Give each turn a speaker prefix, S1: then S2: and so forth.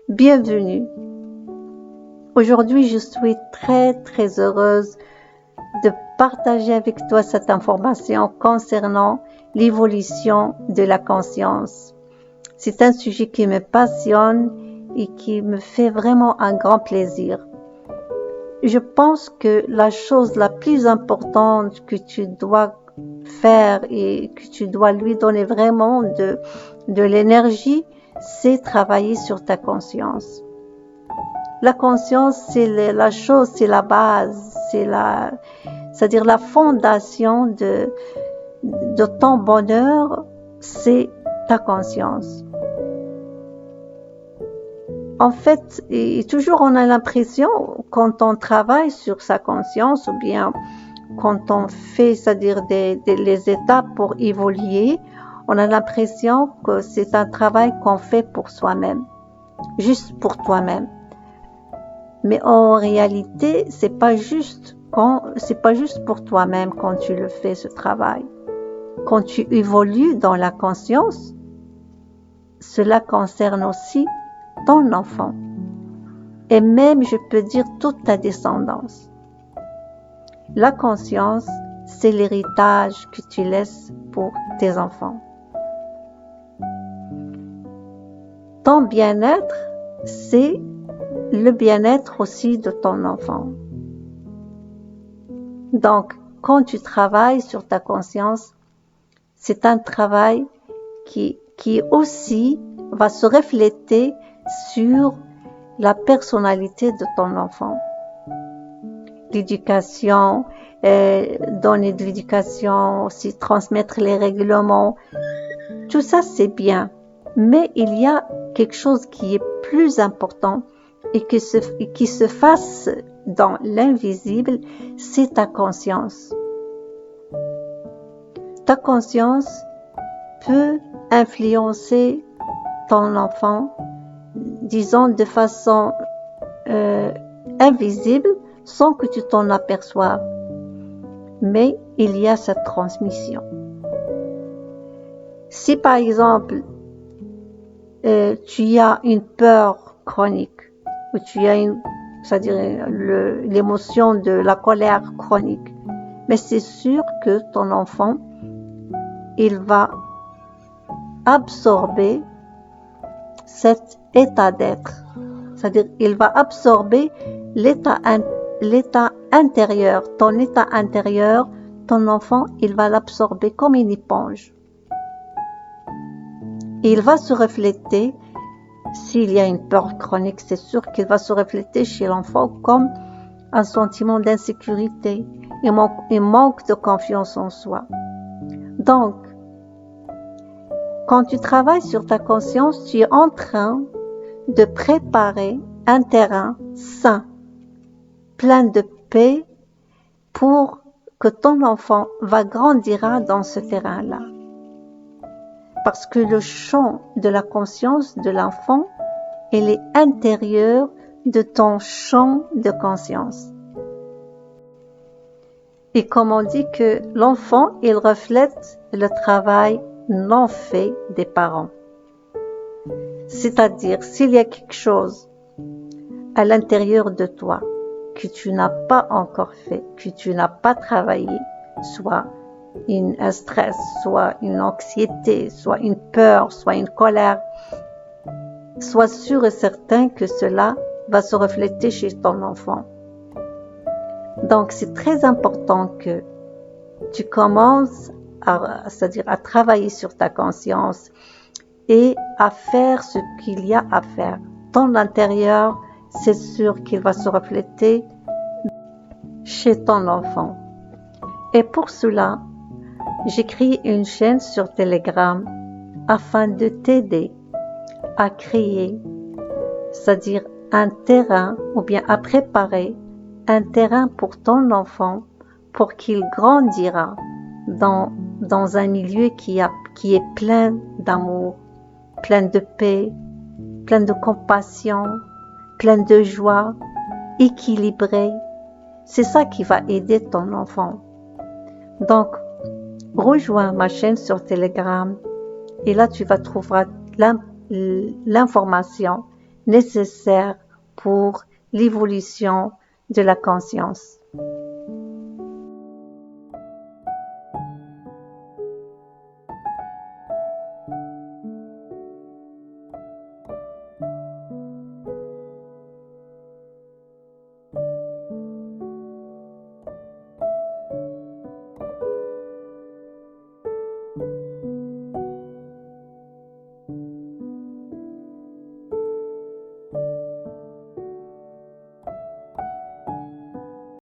S1: Bienvenue. Aujourd'hui, je suis très heureuse de partager avec toi cette information concernant l'évolution de la conscience. C'est un sujet qui me passionne et qui me fait vraiment un grand plaisir. Je pense que la chose la plus importante que tu dois faire et que tu dois lui donner vraiment de l'énergie, c'est travailler sur ta conscience. La conscience, c'est la chose, c'est la base, c'est-à-dire la fondation de ton bonheur, c'est ta conscience. En fait, et toujours on a l'impression, quand on travaille sur sa conscience, ou bien quand on fait, c'est-à-dire les étapes pour évoluer, on a l'impression que c'est un travail qu'on fait pour soi-même, juste pour toi-même. Mais en réalité, c'est pas juste pour toi-même quand tu le fais, ce travail. Quand tu évolues dans la conscience, cela concerne aussi ton enfant. Et même, je peux dire, toute ta descendance. La conscience, c'est l'héritage que tu laisses pour tes enfants. Ton bien-être, c'est le bien-être aussi de ton enfant. Donc, quand tu travailles sur ta conscience, c'est un travail qui aussi va se refléter sur la personnalité de ton enfant. L'éducation, donner de l'éducation, aussi transmettre les règlements, tout ça c'est bien. Mais il y a quelque chose qui est plus important et qui se fasse dans l'invisible, c'est ta conscience. Ta conscience peut influencer ton enfant, disons de façon invisible, sans que tu t'en aperçoives. Mais il y a cette transmission. Si par exemple, tu as une peur chronique, ou tu as c'est-à-dire l'émotion de la colère chronique, mais c'est sûr que ton enfant, il va absorber cet état d'être. C'est-à-dire, il va absorber l'état intérieur, ton état intérieur, ton enfant, il va l'absorber comme une éponge. Et il va se refléter, s'il y a une peur chronique, c'est sûr qu'il va se refléter chez l'enfant comme un sentiment d'insécurité et manque de confiance en soi. Donc, quand tu travailles sur ta conscience, tu es en train de préparer un terrain sain, plein de paix, pour que ton enfant va grandir dans ce terrain-là. Parce que le champ de la conscience de l'enfant, il est intérieur de ton champ de conscience. Et comme on dit que l'enfant, il reflète le travail non fait des parents. C'est-à-dire, s'il y a quelque chose à l'intérieur de toi que tu n'as pas encore fait, que tu n'as pas travaillé, soit un stress, soit une anxiété, soit une peur, soit une colère, sois sûr et certain que cela va se refléter chez ton enfant. Donc, c'est très important que tu commences c'est-à-dire à travailler sur ta conscience et à faire ce qu'il y a à faire. Ton intérieur, c'est sûr qu'il va se refléter chez ton enfant. Et pour cela, j'ai créé une chaîne sur Telegram afin de t'aider à créer, c'est-à-dire un terrain ou bien à préparer un terrain pour ton enfant pour qu'il grandira dans un milieu qui est plein d'amour, plein de paix, plein de compassion, plein de joie, équilibré. C'est ça qui va aider ton enfant. Donc, rejoins ma chaîne sur Telegram et là tu vas trouver l'information nécessaires pour l'évolution de la conscience.